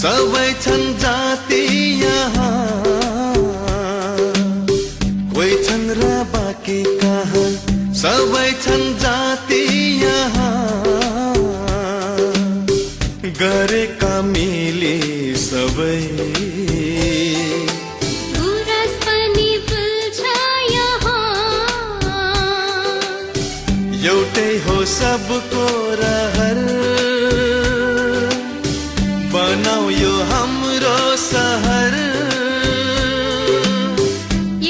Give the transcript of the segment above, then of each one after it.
सबै छन् जाति यहाँ, कोही छन् र बाँकी कहाँ, सबै छन् जाति यहाँ, गरेका मिली सबै गुराँस पनि फुल्छ यहाँ, एउटै हो सबको रहर, बनाऊ यो हाम्रो सहर,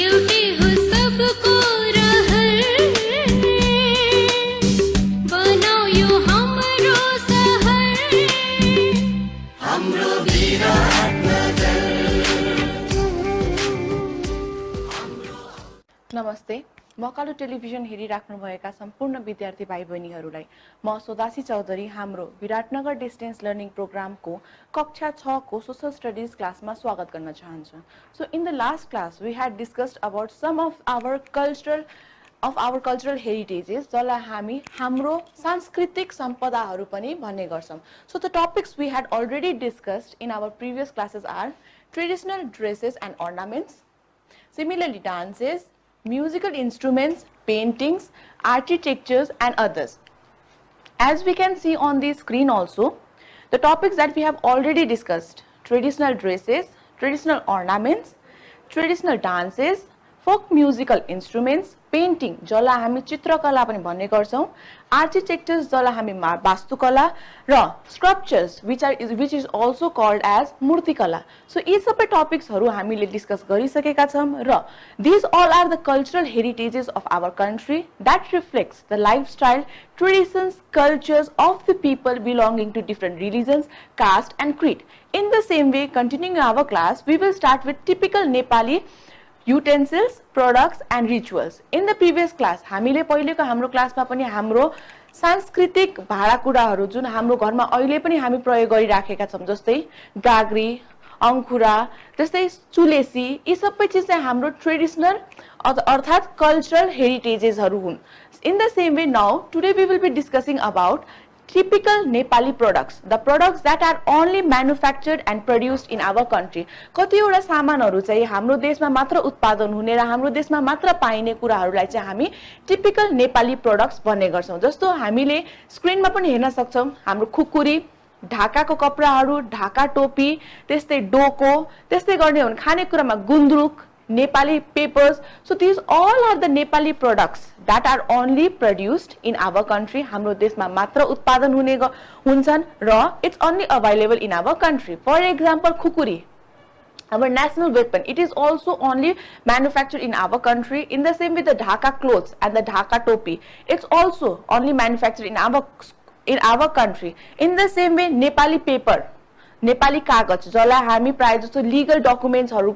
एउटै हो सबको रहर, बनाऊ यो हाम्रो सहर, हाम्रो विराटनगर। नमस्ते, मकालु टेलिभिजन हेरिराख्नुभएका सम्पूर्ण विद्यार्थी भाइ बहिनीहरूलाई म सोदासी चौधरी हाम्रो विराटनगर डिस्टेन्स लर्निङ प्रोग्रामको कक्षा 6 को सोशल स्टडीज क्लासमा स्वागत गर्न चाहन्छु। So in the last class we had discussed about some of our cultural heritages जसलाई हामी हाम्रो सांस्कृतिक सम्पदाहरू पनि भन्ने गर्छौं। So the topics we had already discussed in our previous classes are traditional dresses and ornaments, similarly dances, musical instruments, paintings, architectures and others. As we can see on the screen also, the topics that we have already discussed: traditional dresses, traditional ornaments, traditional dances, folk musical instruments, painting जसलाई हामी चित्रकला पनि भन्ने गर्छौं, architectures जसलाई हामी वास्तुकला र sculptures which is also called as मूर्तिकला. So यी सबै टपिक्सहरु हामीले डिस्कस गरिसकेका छौं र these all are the cultural heritages of our country that reflects the lifestyle, traditions, cultures of the people belonging to different religions, caste and creed. In the same way, continuing our class, we will start with typical Nepali utensils, products and rituals. In the previous class, हामीले पहिलेको हाम्रो क्लासमा पनि हाम्रो सांस्कृतिक भाँडाकुँडाहरू जुन हाम्रो घरमा अहिले पनि हामी प्रयोग गरिराखेका छौं, जस्तै गाग्री, अंकुरा, जस्तै चुलेसी, यी सबै चीज चाहिँ हाम्रो ट्रेडिशनल अर्थात कल्चरल हेरिटेजेसहरू हुन्. In the same way, now today we will be discussing about typical Nepali products, the products that are only manufactured and produced in our country. कतिवटा सामानहरू चाहिँ हाम्रो देशमा मात्र उत्पादन हुने र हाम्रो देशमा मात्र पाइने कुराहरूलाई चाहिँ हामी टिपिकल नेपाली प्रोडक्ट्स भन्ने गर्छौं. जस्तो हामीले स्क्रिनमा पनि हेर्न सक्छौं, हाम्रो खुकुरी, ढाकाको कपडाहरू, ढाका टोपी, त्यस्तै डोको, त्यस्तै गर्ने हो भने खानेकुरामा गुन्द्रुक, Nepali papers. So these all are the Nepali products that are only produced in our country. हाम्रो देशमा मात्र उत्पादन हुने हुन्छन् र it's only available in our country. For example, khukuri, our national weapon, it is also only manufactured in our country. In the same way, the Dhaka clothes and the Dhaka topi, it's also only manufactured in our country. In the same way, Nepali paper, Nepali कागज जसलाई हामी प्राय जस्तो legal डकुमेन्ट्सहरु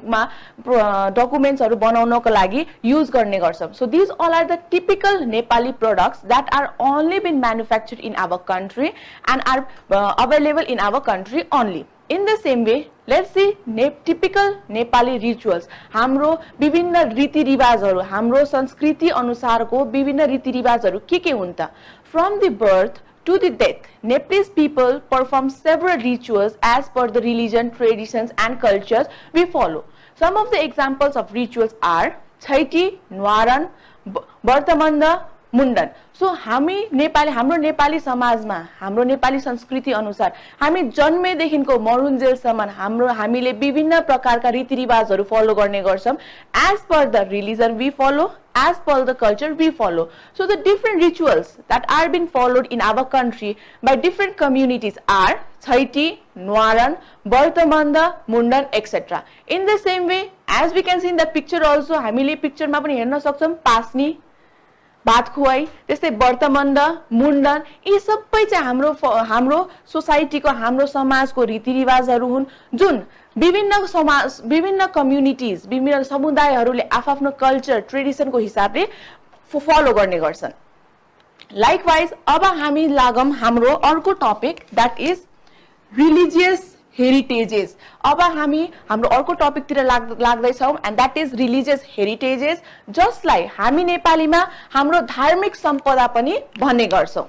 बनाउनको लागि use गर्ने गर्छौं. So these all are the typical Nepali products that are only been manufactured in our country and are available in our country only. In the same way, let's see typical Nepali rituals. हाम्रो विभिन्न रीतिरिवाजहरु, हाम्रो संस्कृति अनुसारको विभिन्न रीतिरिवाजहरु के हुन् त? From the birth to the death, Nepalese people perform several rituals as per the religion, traditions and cultures we follow. Some of the examples of rituals are Chaiti, Nwaran, Bartamanda, Mundan. So हाम्रो नेपाली समाजमा, हाम्रो नेपाली संस्कृति अनुसार हामी जन्मेदेखिको मरुन्जेलसम्म हामीले विभिन्न प्रकारका रीतिरिवाजहरू फलो गर्ने गर्छौं. As per the religion we follow, as per the culture we follow. So the different rituals that are being followed in our country by different communities are Chaiti, Nwaran, Bartamanda, Mundan, etc. In the same way, as we can see in the picture also, हामीले पिक्चरमा पनि हेर्न सक्छौं पास्नी, भात खुवाई, त्यस्तै वर्तमन्द, मुण्डन, यी सबै चाहिँ हाम्रो सोसाइटीको, हाम्रो समाजको रीतिरिवाजहरू हुन् जुन विभिन्न कम्युनिटीज, विभिन्न समुदायहरूले आफ्नो कल्चर, ट्रेडिसनको हिसाबले फलो गर्ने गर्छन्. लाइकवाइज अब हामी लागौं हाम्रो अर्को topic, that is religious heritages. अब हामी हाम्रो अर्को टपिकतिर लाग्दै छौं, and that is religious heritages, जसलाई हामी नेपालीमा हाम्रो धार्मिक सम्पदा पनि भन्ने गर्छौं.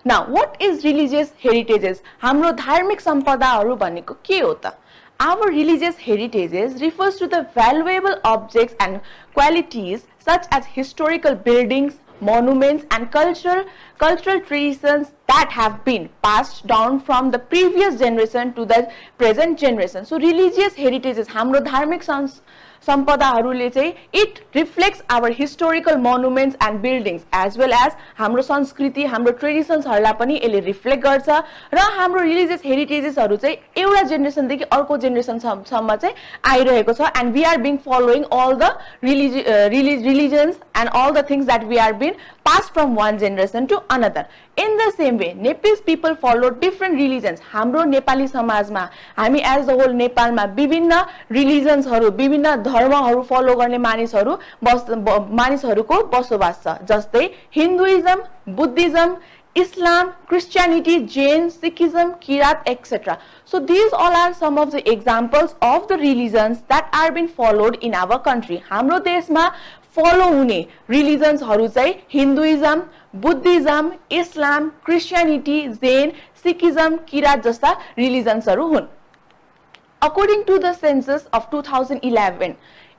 Now, what is religious heritages? हाम्रो धार्मिक सम्पदाहरू भनेको के हो त? Our religious heritages refers to the valuable objects and qualities such as historical buildings, monuments and cultural traditions that have been passed down from the previous generation to the present generation. So religious heritages हाम्रो धार्मिक सम्पदाहरूले चाहिँ it reflects our historical monuments and buildings as well as हाम्रो संस्कृति हाम्रो ट्रेडिसन्सहरूलाई पनि यसले reflect गर्छ र हाम्रो रिलिजियस हेरिटेजेसहरू चाहिँ एउटा जेनेरेसनदेखि अर्को जेनेरेसनसम्म चाहिँ आइरहेको छ and we are being following all the religions and all the things that we are being passed from one generation to another. In the same way, Nepalese people follow different religions. हाम्रो नेपाली समाजमा हामी as the whole नेपालमा विभिन्न रिलिजन्सहरू विभिन्न धर्महरू follow गर्ने मानिसहरूको बसोबास छ जस्तै Hinduism, Buddhism, Islam, Christianity, Jain, Sikhism, Kirat, etc. So these all are some of the examples of the religions that are being followed in our country. हाम्रो देशमा follow हुने religionsहरू चाहिँ Hinduism, Buddhism, Islam, Christianity, Jain, Sikhism, Kirat जस्ता religionsहरू हुन्. According to the census of 2011,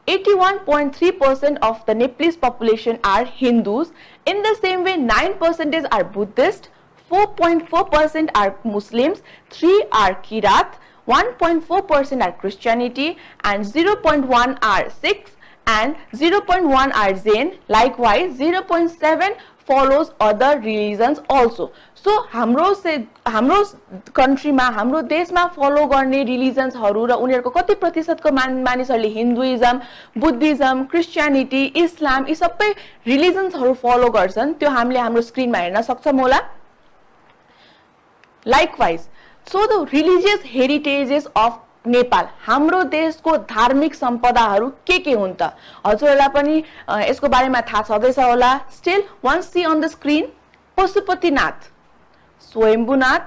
81.3% of the Nepalese population are Hindus. In the same way, 9% are Buddhist, 4.4% are Muslims, 3 are Kirat, 1.4% are Christianity, and 0.1 are Sikhs, and 0.1 are Jain. Likewise, 0.7 follows other religions also. So हाम्रो कन्ट्रीमा हाम्रो देशमा follow गर्ने रिलिजन्सहरू र उनीहरुको कति प्रतिशतको मानिसहरूले Hinduism, Buddhism, Christianity, इस्लाम यी सबै रिलिजन्सहरू फलो गर्छन् त्यो हामीले हाम्रो स्क्रिनमा हेर्न सक्छौं होला. Likewise, so the religious heritages of Nepal हाम्रो देशको धार्मिक सम्पदाहरू के हुन् त हजुरहरुलाई पनि यसको बारेमा थाहा छदैछ होला. Still, once see on the screen, Pashupatinath, Swayambhunath,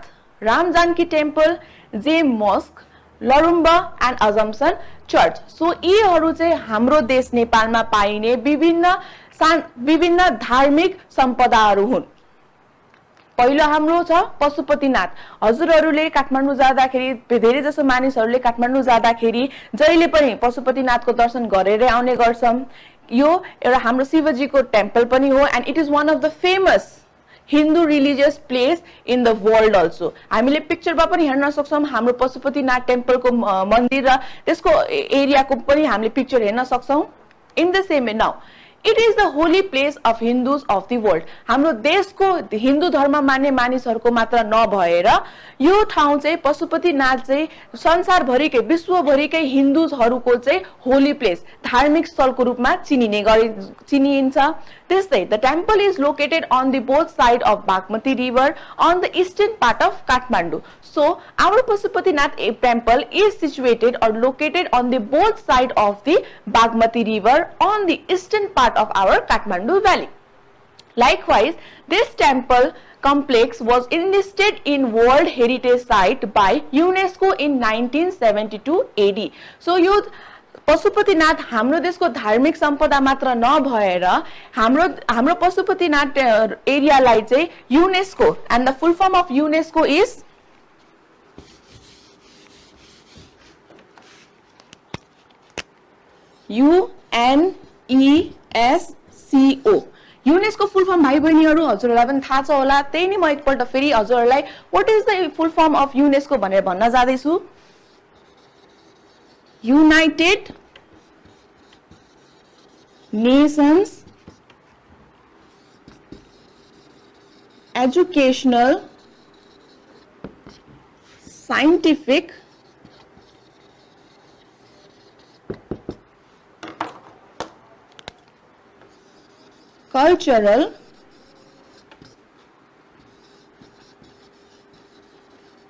Ramjanaki temple, Jame mosque, लरुम्बा एन्ड अजम्पसन चर्च. सो यीहरू चाहिँ हाम्रो देश नेपालमा पाइने विभिन्न धार्मिक सम्पदाहरू हुन्. पहिलो हाम्रो छ पशुपतिनाथ. हजुरहरुले काठमाडौँ जाँदाखेरि धेरै जसो मानिसहरुले काठमाडौँ जाँदाखेरि जहिले पनि पशुपतिनाथको दर्शन गरेरै आउने गर्छौं. यो एउटा हाम्रो शिवजीको टेम्पल पनि हो and it is one of the famous Hindu religious place in the world also. हामीले पिक्चरमा पनि हेर्न सक्छौं हाम्रो पशुपतिनाथ टेम्पलको मन्दिर र त्यसको एरियाको पनि हामीले पिक्चर हेर्न सक्छौं. In the same way, now it is the holy place of Hindus of the world. हाम्रो देशको हिन्दू धर्म मान्ने मानिसहरुको मात्र नभएर यो ठाउँ चाहिँ पशुपतिनाथ चाहिँ संसारभरिकै विश्वभरिकै हिन्दूहरुको चाहिँ होली प्लेस धार्मिक स्थलको रूपमा चिनिन्छ. त्यस्तै the temple is located on the both side of Bagmati river on the eastern part of Kathmandu. So our Pashupatinath temple is situated or located on the both side of the Bagmati river on the eastern part of our Kathmandu valley. Likewise, this temple complex was enlisted in World Heritage Site by UNESCO in 1972 AD. So यो पशुपतिनाथ हाम्रो देशको धार्मिक सम्पदा मात्र नभएर हाम्रो पशुपतिनाथ एरियालाई चाहिँ UNESCO and the full form of UNESCO is UNESCO. UNESCO full form भाइ बहिनीहरु हजुरहरुलाई पनि थाहा छ होला. त्यही नि म एकपल्ट फेरि हजुरहरुलाई what is the full form of UNESCO भनेर भन्न जाँदै छु. United Nations Educational, Scientific, Cultural,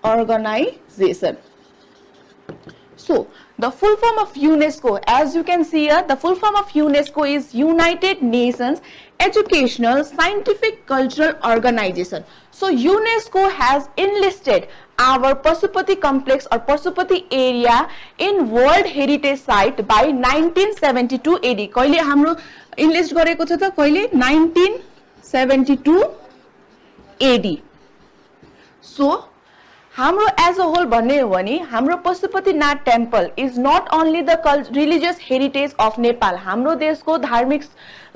Organization. So, the full form of UNESCO, as you can see here, the full form of UNESCO is United Nations Educational, Scientific, Cultural Organization. So, UNESCO has enlisted our Pashupati complex or Pashupati area in World Heritage Site by 1972 AD. कहिले हाम्रो enlist गरेको छ त कहिले 1972 AD. So हाम्रो as a whole भन्ने हो भने हाम्रो Pashupatinath temple is not only the religious heritage of Nepal, हाम्रो देशको धार्मिक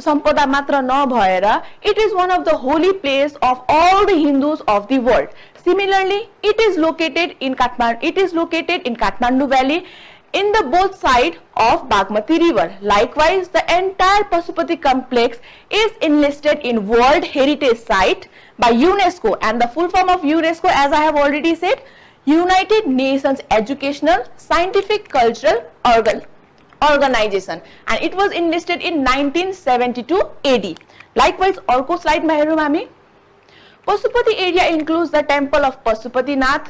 सम्पदा मात्र नभएर it is one of the holy place of all the Hindus of the world. Similarly, it is located in Kathmandu Valley in the both side of Bagmati River. Likewise, the entire Pasupati complex is enlisted in World Heritage Site by UNESCO, and the full form of UNESCO, as I have already said, United Nations Educational, Scientific, Cultural Organization, and it was enlisted in 1972 AD. Likewise, अर्को स्लाइडमा हेरौँ हामी, Pasupati area includes the temple of Pasupatinath,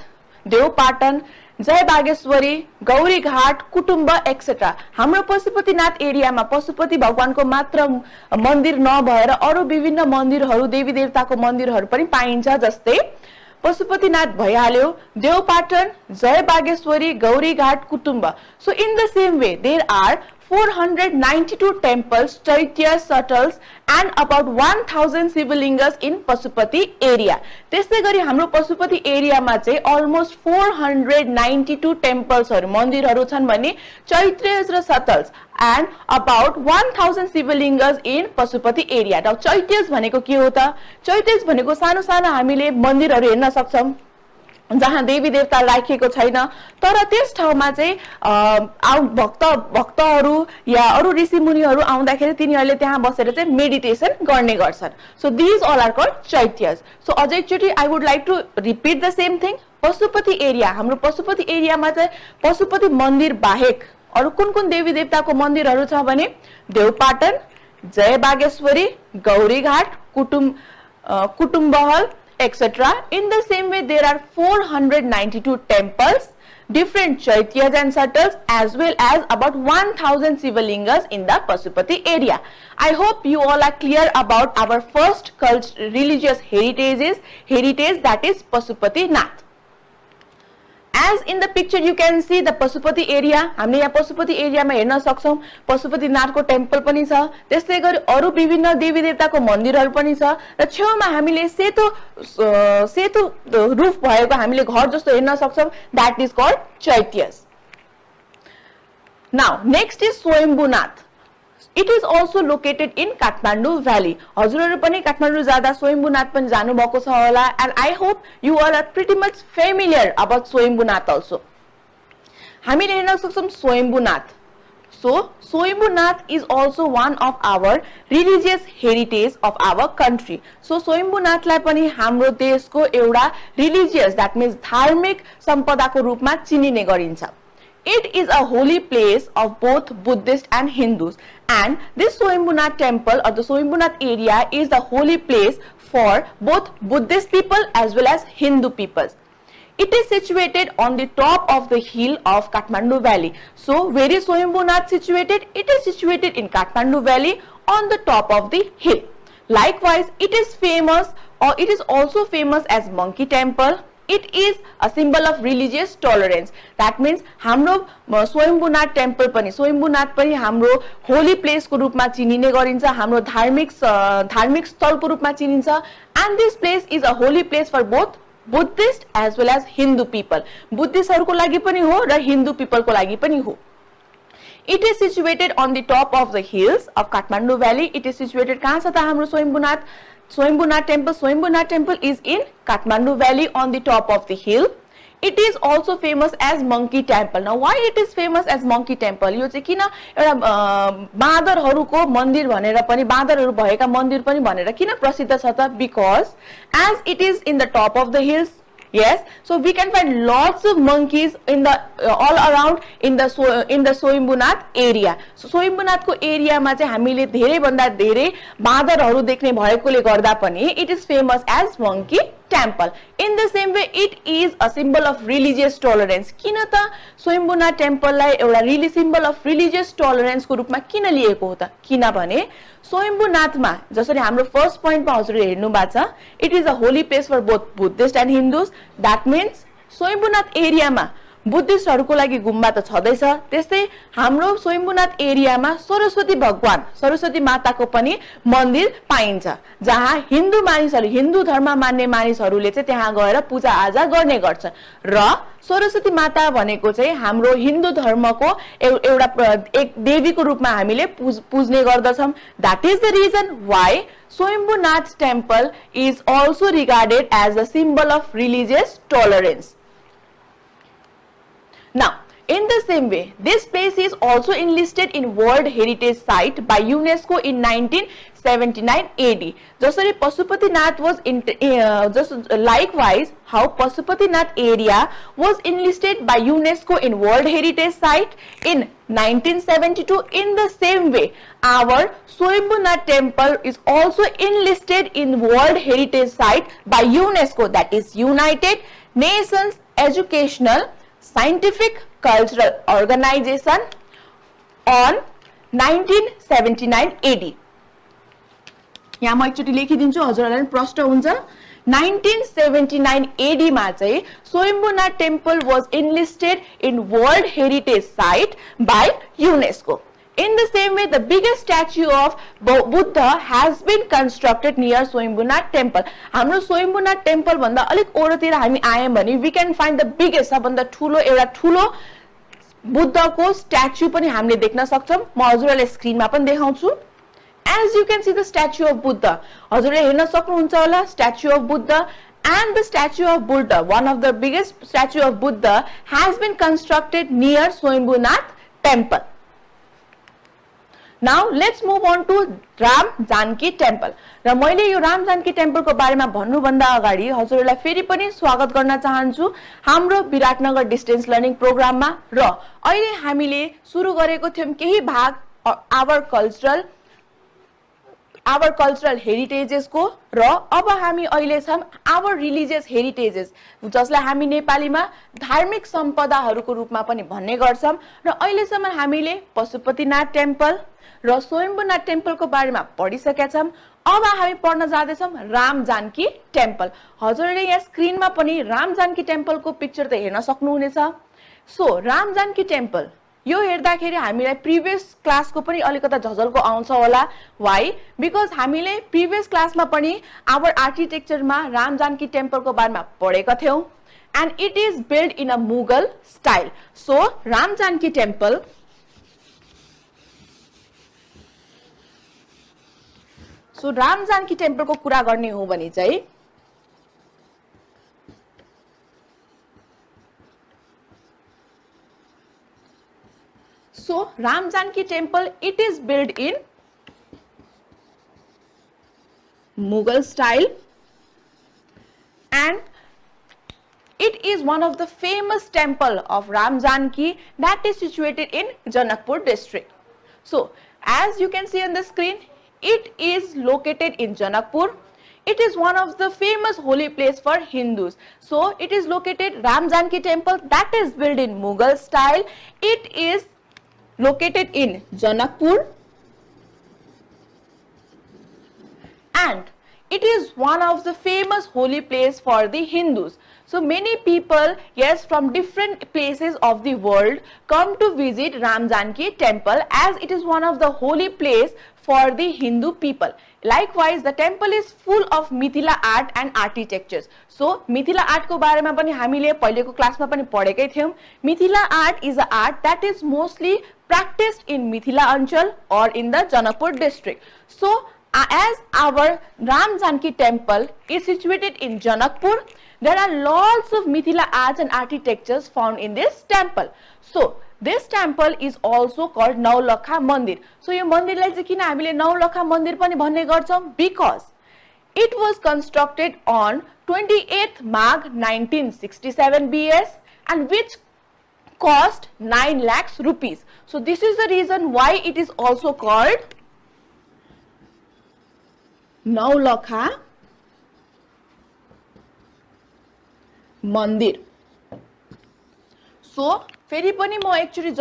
Devpatan, जय बागेश्वरी, गौरी घाट, कुटुम्ब etcetera. हाम्रो पशुपतिनाथ एरियामा पशुपति भगवानको मात्र मन्दिर नभएर अरु विभिन्न मन्दिरहरू, देवी देवताको मन्दिरहरू पनि पाइन्छ. जस्तै पशुपतिनाथ भइहाल्यो, देवपाटन, जय बागेश्वरी, गौरी घाट, कुटुम्ब. So in the same way, there are 492 temples, chaityas, shuttles and about 1000 शिवलिङ्गस in Pashupati area. त्यसै गरी हाम्रो पशुपति एरियामा चाहिँ almost 492 temples मन्दिरहरू छन् भने चैत्यस र shuttles and about 1000 शिवलिङ्गस in Pashupati area. Now चैत्यस भनेको के हो त? चैत्यस भनेको सानो सानो हामीले मन्दिरहरू हेर्न सक्छौं जहाँ देवी देवता राखिएको छैन, तर त्यस ठाउँमा चाहिँ भक्तहरू या अरु ऋषि मुनिहरू आउँदाखेरि तिनीहरूले त्यहाँ बसेर चाहिँ मेडिटेसन गर्ने गर्छन्. So these all are called chaityas. So अझै एकचोटी I would like to repeat the same thing. Pashupati area, हाम्रो पशुपति एरियामा चाहिँ पशुपति मन्दिर बाहेक अरु कुन कुन देवी देवताको मन्दिरहरू छ भने देवपाटन, जय Bageshwari, Gauri Ghat, कुटुम्बहल etc. In the same way, there are 492 temples, different chaityas and shuttles, as well as about 1000 Shivalingas in the Pasupati area. I hope you all are clear about our first religious heritage, that is Pasupatinath. As in the picture you can see the Pasupati area. हामीले यहाँ पशुपति एरियामा हेर्न सक्छौं पशुपतिनाथको temple पनि छ, त्यसै गरी अरु विभिन्न देवी देवताको मन्दिरहरू पनि छ र छेउमा हामीले सेतो रूफ भएको हामीले घर जस्तो हेर्न सक्छौं. That is called chaityas. Now next is Swayambhunath. It is also located in Kathmandu Valley. हजुरहरु पनि काठमाडौँ जाँदा स्वयम्भूनाथ पनि जानु भएको छ होला, and I hope you all are pretty much familiar about Swayambhunath also. हामीले हेर्न सक्छौं Swayambhunath. So Swayambhunath is also one of our religious heritage of our country. So Swayambhunathलाई पनि हाम्रो देशको एउटा religious, that means धार्मिक सम्पदाको रूपमा चिनिने गरिन्छ. It is a holy place of both Buddhist and Hindus, and this Swayambhunath temple or the Swayambhunath area is the holy place for both Buddhist people as well as Hindu peoples. It is situated on the top of the hill of Kathmandu Valley. So where is Swayambhunath situated? It is situated in Kathmandu Valley on the top of the hill. Likewise, it is famous, or it is also famous as Monkey Temple. It is a symbol of religious tolerance. That means हाम्रो Swayambhunath temple पनि, स्वयम्भूनाथ पनि हाम्रो holy place को रूपमा चिनिने गरिन्छ, हाम्रो धार्मिक स्थलको रूपमा चिनिन्छ. And this place is a holy place for both Buddhist as well as Hindu people. बुद्धिस्टहरुको लागि पनि हो र हिन्दू पिपलको लागि पनि हो. It is situated on the top of the hills of Kathmandu Valley. It is situated कहाँ छ त हाम्रो Swayambhunath temple. Swayambhunath temple is in Kathmandu Valley on the top of the hill. It is also famous as Monkey Temple. Now why it is famous as Monkey Temple? यो चाहिँ किन एउटा बाँदरहरुको मन्दिर भनेर पनि, बाँदरहरु भएका मन्दिर पनि भनेर किन प्रसिद्ध छ त? Because as it is in the top of the hills, yes, so we can find lots of monkeys in the all around in the Swayambhunath area. So Swayambhunath को area मा चाहिँ हामीले धेरै भन्दा धेरै बाँदरहरु देख्ने भएकोले गर्दा पनि it is famous as Monkey Temple. In the same way, it is a symbol of religious tolerance. किन त Swayambhunath temple लाई एउटा symbol of religious tolerance को रूपमा किन लिएको हो त? किनभने स्वयम्भूनाथमा जसरी हाम्रो फर्स्ट पोइन्टमा हजुरले हेर्नु भएको छ, it is a holy place for both Buddhist and Hindus. That means Swayambhunath एरियामा बुद्धिस्टहरुको लागि गुम्बा त छदैछ त्यस्तै हाम्रो स्वयम्भूनाथ एरियामा सरस्वती भगवान सरस्वती माताको पनि मन्दिर पाइन्छ जहाँ हिन्दू मानिसहरु हिन्दू धर्म मान्ने मानिसहरुले चाहिँ त्यहाँ गएर पूजा आजा गर्ने गर्छन् र सरस्वती माता भनेको चाहिँ हाम्रो हिन्दू धर्मको एउटा एक देवीको रूपमा हामीले पूज्ने गर्दछौं that is the reason why Swayambhunath temple is also regarded as a symbol of religious tolerance. Now, in the same way, this place is also enlisted in World Heritage Site by UNESCO in 1979 AD. Jasari Pasupatinath was just likewise how Pasupatinath area was enlisted by UNESCO in World Heritage Site in 1972. In the same way, our Swayambhunath temple is also enlisted in World Heritage Site by UNESCO, that is United Nations Educational Scientific Cultural Organization on 1979 AD. यहाँ म एकचोटी लेखिदिन्छु हजुरहरुलाई प्रश्न हुन्छ 1979 AD मा चाहिँ Swayambhunath temple was enlisted in World Heritage Site by UNESCO. In the same way, the biggest statue of Buddha has been constructed near Swayambhunath temple. हाम्रो Swayambhunath temple भन्दा अलिक ओरतिर हामी आयौं भने we can find the biggest सबभन्दा ठूलो एउटा ठूलो बुद्धको स्ट्याचु पनि हामीले देख्न सक्छौं म हजुरहरुलाई स्क्रिनमा पनि देखाउँछु. As you can see the statue of Buddha, हजुरले हेर्न सक्नुहुन्छ होला statue of Buddha and the statue of Buddha, one of the biggest statue of Buddha has been constructed near Swayambhunath temple. Now let's move on to Ram Janki temple. र मैले यो Ram Janaki temple को बारेमा भन्नु भन्दा अगाडि हजुरहरुलाई फेरि पनि स्वागत गर्न चाहन्छु हाम्रो विराटनगर डिस्टेन्स लर्निङ प्रोग्राममा र अहिले हामीले सुरु गरेको थियौं केही भाग our cultural heritages को र अब हामी अहिले छम our religious heritages जसलाई हामी नेपालीमा धार्मिक सम्पदाहरुको रूपमा पनि भन्ने गर्छौं र अहिलेसम्म हामीले पशुपतिनाथ टेम्पल र स्वयम्भूनाथ टेम्पल को बारेमा पढिसकेका छौं. अब हामी पढ्न जाँदै छौं राम जानकी टेम्पल. हजुरले यहाँ स्क्रिनमा पनि राम जानकी टेम्पल को पिक्चर त हेर्न सक्नुहुनेछ. सो राम जानकी टेम्पल यो हेर्दाखेरि हामीलाई प्रिभियस क्लासको पनि अलिकता झझल्को आउँछ होला. व्हाई? बिकज हामीले प्रिभियस क्लासमा पनि आवर आर्किटेक्चरमा राम जानकी टेम्पल को बारेमा पढेका थियौं and it is built in a Mughal style. So Ram Janki temple Ram Janaki temple को कुरा गर्ने हो भने चाहिँ Ram Janki temple, it is built in Mughal style and it is one of the famous temple of Ram Janki that is situated in Janakpur district. So as you can see on the screen, it is located in Janakpur. It is one of the famous holy place for Hindus. So it is located Ram Janki temple that is built in Mughal style. It is located in Janakpur and it is one of the famous holy place for the Hindus. So many people, yes, from different places of the world come to visit Ram Janki temple as it is one of the holy place for the Hindu people. Likewise, the temple is full of Mithila art and architectures. So Mithila art को बारेमा पनि हामीले पहिलेको क्लासमा पनि पढेकै थियौं. Mithila art is a art that is mostly practiced in Mithila Anchal or in the Janakpur district. So as our Ram Janki temple is situated in Janakpur, there are lots of Mithila arts and architectures found in this temple. So this temple is also called Naulakha Mandir. So यो मन्दिरलाई चाहिँ किन हामीले नौलखा मन्दिर पनि भन्ने गर्छौं? Because it was constructed on 28th March 1967 BS and which cost 9 lakhs rupees. So this is the reason why it is also called Naulakha Mandir. So फेरि पनि म एक्चुअली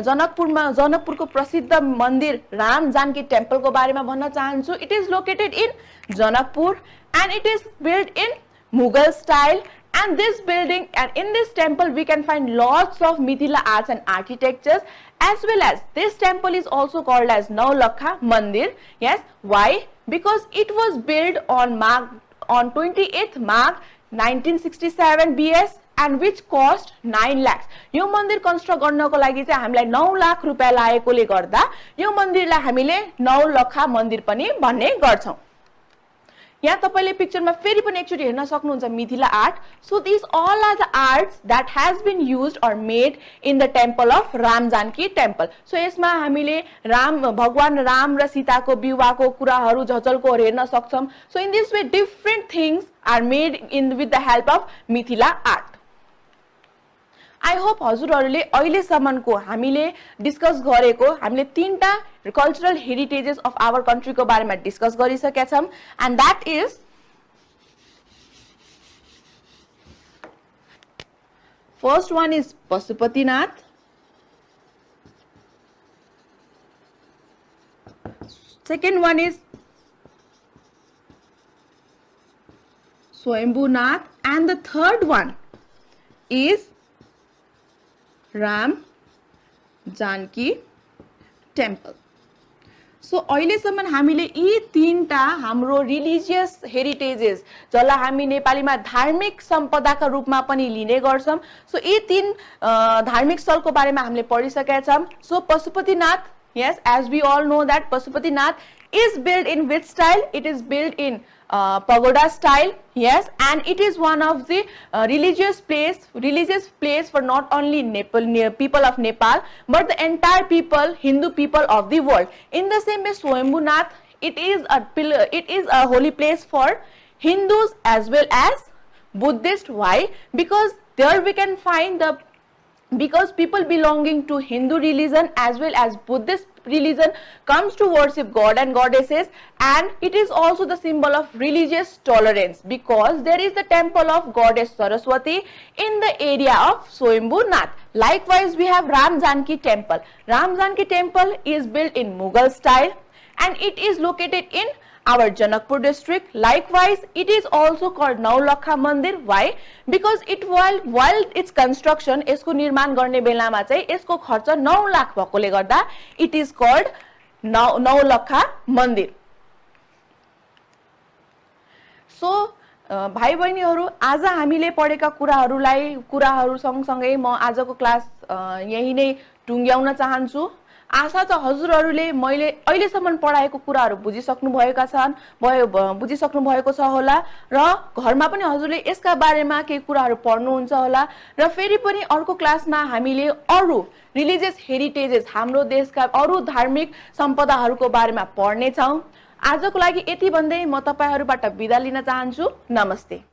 जनकपुरको प्रसिद्ध मन्दिर राम जानकी टेम्पल को बारेमा भन्न चाहन्छु. It is located in Janakpur and it is built in Mughal style And this building, and in this temple we can find lots of Mithila arts and architectures, as well as this temple is also called as Naulakha Mandir. Yes, why? Because it was built on 28th March 1967 BS and which cost 9 lakhs. यो मन्दिर construct गर्नको लागि चाहिँ हामीलाई 9 लाख रुपैयाँ लागेकोले गर्दा यो मन्दिरलाई हामीले नौलखा मन्दिर पनि भन्ने गर्छौं। यहाँ तपाईले पिक्चरमा फेरि पनि एकचोटी हेर्न सक्नुहुन्छ Mithila art. So this all are the arts that has been used or made in the temple of Ram Janaki temple. So यसमा हामीले भगवान राम र सीताको विवाहको कुराहरू झचल्कोहरू हेर्न सक्छौं। So in this way different things are made in with the help of Mithila art. I hope हजुरहरूले अहिलेसम्मको हामीले डिस्कस गरेको हामीले तीनटा cultural heritages of our country को बारेमा डिस्कस गरिसकेका छौं। And that is first one is Pashupatinath, second one is Swayambhunath, and the third one is Ram Janaki temple. So अहिलेसम्म हामीले यी तीनटा हाम्रो रिलिजियस हेरिटेजेस जसलाई हामी नेपालीमा धार्मिक सम्पदाका रूपमा पनि लिने गर्छौं, सो यी तीन धार्मिक स्थलको बारेमा हामीले पढिसकेका छौं। So Pashupatinath, yes, as we all know that Pashupatinath is built in which style? It is built in pagoda style, yes, and it is one of the religious place for not only people of Nepal but the entire people, Hindu people of the world. In the same way, Swayambhunath, it is a holy place for Hindus as well as Buddhist. Why? Because there we can find because people belonging to Hindu religion as well as Buddhist religion comes to worship God and goddesses, and it is also the symbol of religious tolerance because there is the temple of goddess Saraswati in the area of Swayambhunath. Likewise, we have Ram Janki temple. Ram Janki temple is built in Mughal style and it is located in our Janakpur district. Likewise, it is also called Naulakha Mandir. Why? Because it while its construction, यसको निर्माण गर्ने बेलामा चाहिँ यसको खर्च 9 लाख भएकोले गर्दा it is called Naulakha Mandir. So भाइ बहिनीहरु, आज हामीले पढेका कुराहरु सँगसँगै म आजको क्लास यही नै टुंग्याउन चाहन्छु। आशा छ हजुरहरूले मैले अहिलेसम्म पढाएको कुराहरु बुझिसक्नु भएको छ होला र घरमा पनि हजुरले यसका बारेमा केही कुराहरु पढ्नुहुन्छ होला र फेरि पनि अर्को क्लासमा हामीले अरु रिलिजियस हेरिटेजेस हाम्रो देशका अरु धार्मिक सम्पदाहरुको बारेमा पढ्ने छौं। आजको लागि यति भन्दै म तपाईहरुबाट बिदा लिन चाहन्छु। नमस्ते।